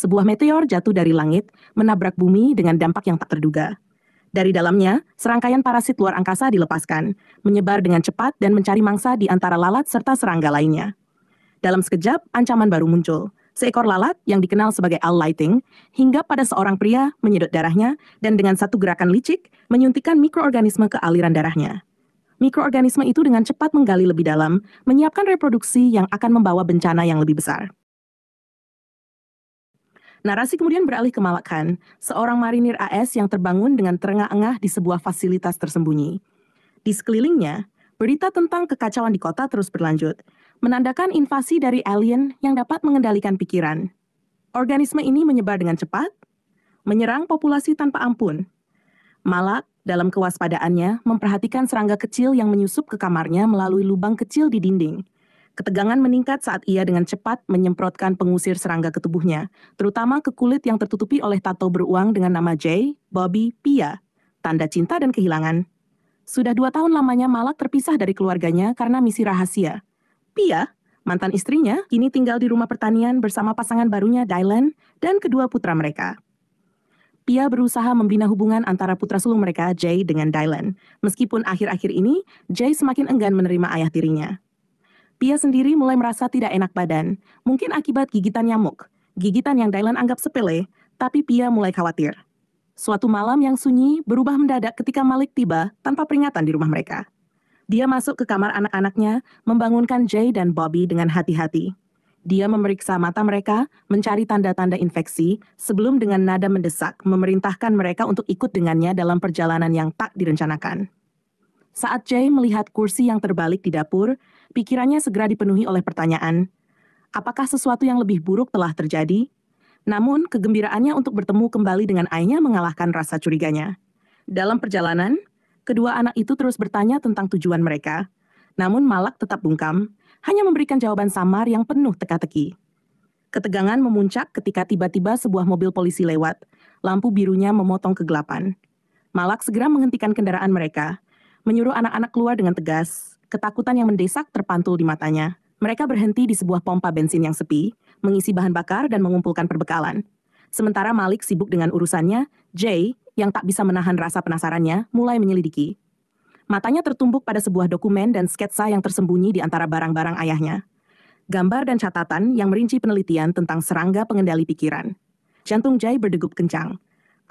sebuah meteor jatuh dari langit, menabrak bumi dengan dampak yang tak terduga. Dari dalamnya, serangkaian parasit luar angkasa dilepaskan, menyebar dengan cepat dan mencari mangsa di antara lalat serta serangga lainnya. Dalam sekejap, ancaman baru muncul. Seekor lalat yang dikenal sebagai Al-Lighting hinggap pada seorang pria, menyedot darahnya, dan dengan satu gerakan licik, menyuntikkan mikroorganisme ke aliran darahnya. Mikroorganisme itu dengan cepat menggali lebih dalam, menyiapkan reproduksi yang akan membawa bencana yang lebih besar. Narasi kemudian beralih ke Malak Khan, seorang marinir AS yang terbangun dengan terengah-engah di sebuah fasilitas tersembunyi. Di sekelilingnya, berita tentang kekacauan di kota terus berlanjut, menandakan invasi dari alien yang dapat mengendalikan pikiran. Organisme ini menyebar dengan cepat, menyerang populasi tanpa ampun. Malak, dalam kewaspadaannya, memperhatikan serangga kecil yang menyusup ke kamarnya melalui lubang kecil di dinding. Ketegangan meningkat saat ia dengan cepat menyemprotkan pengusir serangga ke tubuhnya, terutama ke kulit yang tertutupi oleh tato beruang dengan nama Jay, Bobby, Pia, tanda cinta dan kehilangan. Sudah 2 tahun lamanya Malak terpisah dari keluarganya karena misi rahasia. Pia, mantan istrinya, kini tinggal di rumah pertanian bersama pasangan barunya Dylan dan kedua putra mereka. Pia berusaha membina hubungan antara putra sulung mereka, Jay, dengan Dylan, meskipun akhir-akhir ini Jay semakin enggan menerima ayah tirinya. Pia sendiri mulai merasa tidak enak badan, mungkin akibat gigitan nyamuk. Gigitan yang Dylan anggap sepele, tapi Pia mulai khawatir. Suatu malam yang sunyi berubah mendadak ketika Malik tiba tanpa peringatan di rumah mereka. Dia masuk ke kamar anak-anaknya, membangunkan Jay dan Bobby dengan hati-hati. Dia memeriksa mata mereka, mencari tanda-tanda infeksi, sebelum dengan nada mendesak memerintahkan mereka untuk ikut dengannya dalam perjalanan yang tak direncanakan. Saat Jay melihat kursi yang terbalik di dapur, pikirannya segera dipenuhi oleh pertanyaan, apakah sesuatu yang lebih buruk telah terjadi? Namun, kegembiraannya untuk bertemu kembali dengan ayahnya mengalahkan rasa curiganya. Dalam perjalanan, kedua anak itu terus bertanya tentang tujuan mereka. Namun Malak tetap bungkam, hanya memberikan jawaban samar yang penuh teka-teki. Ketegangan memuncak ketika tiba-tiba sebuah mobil polisi lewat, lampu birunya memotong kegelapan. Malak segera menghentikan kendaraan mereka, menyuruh anak-anak keluar dengan tegas. Ketakutan yang mendesak terpantul di matanya. Mereka berhenti di sebuah pompa bensin yang sepi, mengisi bahan bakar dan mengumpulkan perbekalan. Sementara Malik sibuk dengan urusannya, Jay, yang tak bisa menahan rasa penasarannya, mulai menyelidiki. Matanya tertumbuk pada sebuah dokumen dan sketsa yang tersembunyi di antara barang-barang ayahnya. Gambar dan catatan yang merinci penelitian tentang serangga pengendali pikiran. Jantung Jay berdegup kencang.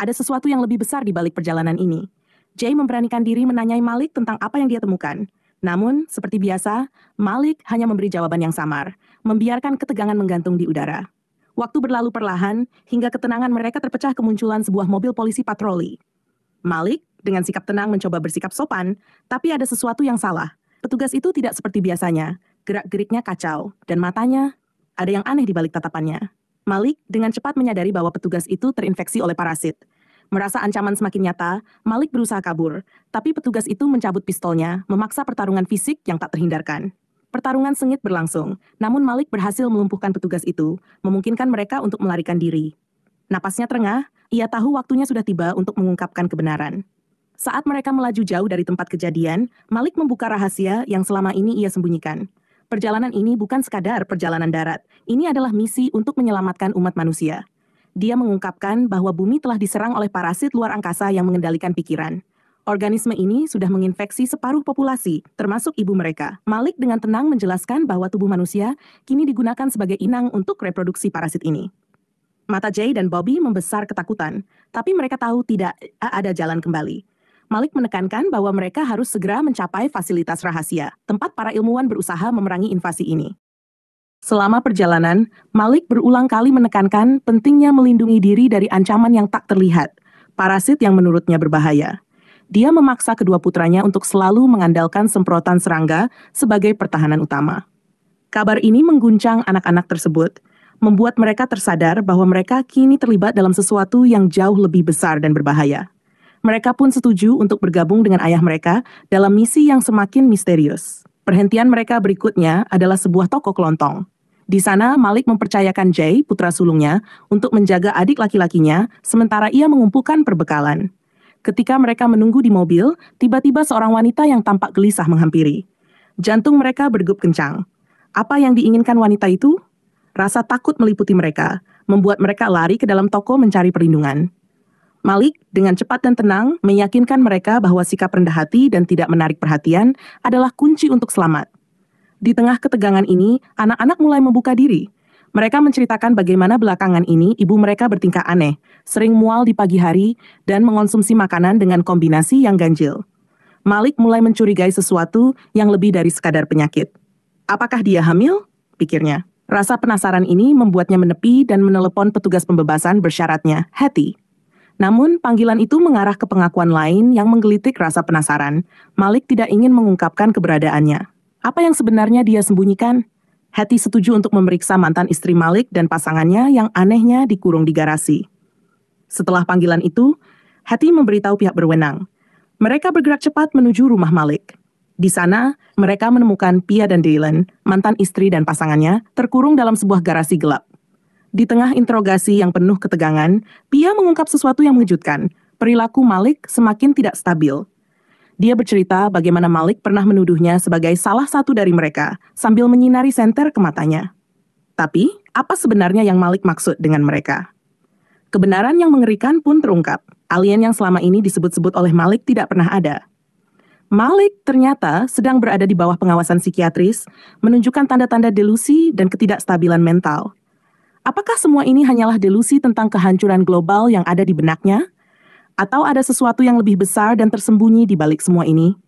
Ada sesuatu yang lebih besar di balik perjalanan ini. Jay memberanikan diri menanyai Malik tentang apa yang dia temukan. Namun, seperti biasa, Malik hanya memberi jawaban yang samar, membiarkan ketegangan menggantung di udara. Waktu berlalu perlahan, hingga ketenangan mereka terpecah kemunculan sebuah mobil polisi patroli. Malik, dengan sikap tenang mencoba bersikap sopan, tapi ada sesuatu yang salah. Petugas itu tidak seperti biasanya, gerak-geriknya kacau, dan matanya, ada yang aneh di balik tatapannya. Malik dengan cepat menyadari bahwa petugas itu terinfeksi oleh parasit. Merasa ancaman semakin nyata, Malik berusaha kabur, tapi petugas itu mencabut pistolnya, memaksa pertarungan fisik yang tak terhindarkan. Pertarungan sengit berlangsung, namun Malik berhasil melumpuhkan petugas itu, memungkinkan mereka untuk melarikan diri. Napasnya terengah, ia tahu waktunya sudah tiba untuk mengungkapkan kebenaran. Saat mereka melaju jauh dari tempat kejadian, Malik membuka rahasia yang selama ini ia sembunyikan. Perjalanan ini bukan sekadar perjalanan darat, ini adalah misi untuk menyelamatkan umat manusia. Dia mengungkapkan bahwa bumi telah diserang oleh parasit luar angkasa yang mengendalikan pikiran. Organisme ini sudah menginfeksi separuh populasi, termasuk ibu mereka. Malik dengan tenang menjelaskan bahwa tubuh manusia kini digunakan sebagai inang untuk reproduksi parasit ini. Mata Jay dan Bobby membesar ketakutan, tapi mereka tahu tidak ada jalan kembali. Malik menekankan bahwa mereka harus segera mencapai fasilitas rahasia, tempat para ilmuwan berusaha memerangi invasi ini. Selama perjalanan, Malik berulang kali menekankan pentingnya melindungi diri dari ancaman yang tak terlihat, parasit yang menurutnya berbahaya. Dia memaksa kedua putranya untuk selalu mengandalkan semprotan serangga sebagai pertahanan utama. Kabar ini mengguncang anak-anak tersebut, membuat mereka tersadar bahwa mereka kini terlibat dalam sesuatu yang jauh lebih besar dan berbahaya. Mereka pun setuju untuk bergabung dengan ayah mereka dalam misi yang semakin misterius. Perhentian mereka berikutnya adalah sebuah toko kelontong. Di sana, Malik mempercayakan Jay, putra sulungnya, untuk menjaga adik laki-lakinya, sementara ia mengumpulkan perbekalan. Ketika mereka menunggu di mobil, tiba-tiba seorang wanita yang tampak gelisah menghampiri. Jantung mereka berdegup kencang. Apa yang diinginkan wanita itu? Rasa takut meliputi mereka. membuat mereka lari ke dalam toko mencari perlindungan. Malik dengan cepat dan tenang meyakinkan mereka bahwa sikap rendah hati dan tidak menarik perhatian adalah kunci untuk selamat. Di tengah ketegangan ini, anak-anak mulai membuka diri. Mereka menceritakan bagaimana belakangan ini ibu mereka bertingkah aneh, sering mual di pagi hari, dan mengonsumsi makanan dengan kombinasi yang ganjil. Malik mulai mencurigai sesuatu yang lebih dari sekadar penyakit. Apakah dia hamil? Pikirnya. Rasa penasaran ini membuatnya menepi dan menelepon petugas pembebasan bersyaratnya, Hattie. Namun, panggilan itu mengarah ke pengakuan lain yang menggelitik rasa penasaran. Malik tidak ingin mengungkapkan keberadaannya. Apa yang sebenarnya dia sembunyikan? Hattie setuju untuk memeriksa mantan istri Malik dan pasangannya yang anehnya dikurung di garasi. Setelah panggilan itu, Hattie memberitahu pihak berwenang. Mereka bergerak cepat menuju rumah Malik. Di sana, mereka menemukan Pia dan Dylan, mantan istri dan pasangannya, terkurung dalam sebuah garasi gelap. Di tengah interogasi yang penuh ketegangan, Pia mengungkap sesuatu yang mengejutkan. Perilaku Malik semakin tidak stabil. Dia bercerita bagaimana Malik pernah menuduhnya sebagai salah satu dari mereka, sambil menyinari senter ke matanya. Tapi, apa sebenarnya yang Malik maksud dengan mereka? Kebenaran yang mengerikan pun terungkap. Alien yang selama ini disebut-sebut oleh Malik tidak pernah ada. Malik ternyata sedang berada di bawah pengawasan psikiatris, menunjukkan tanda-tanda delusi dan ketidakstabilan mental. Apakah semua ini hanyalah delusi tentang kehancuran global yang ada di benaknya? Atau ada sesuatu yang lebih besar dan tersembunyi di balik semua ini?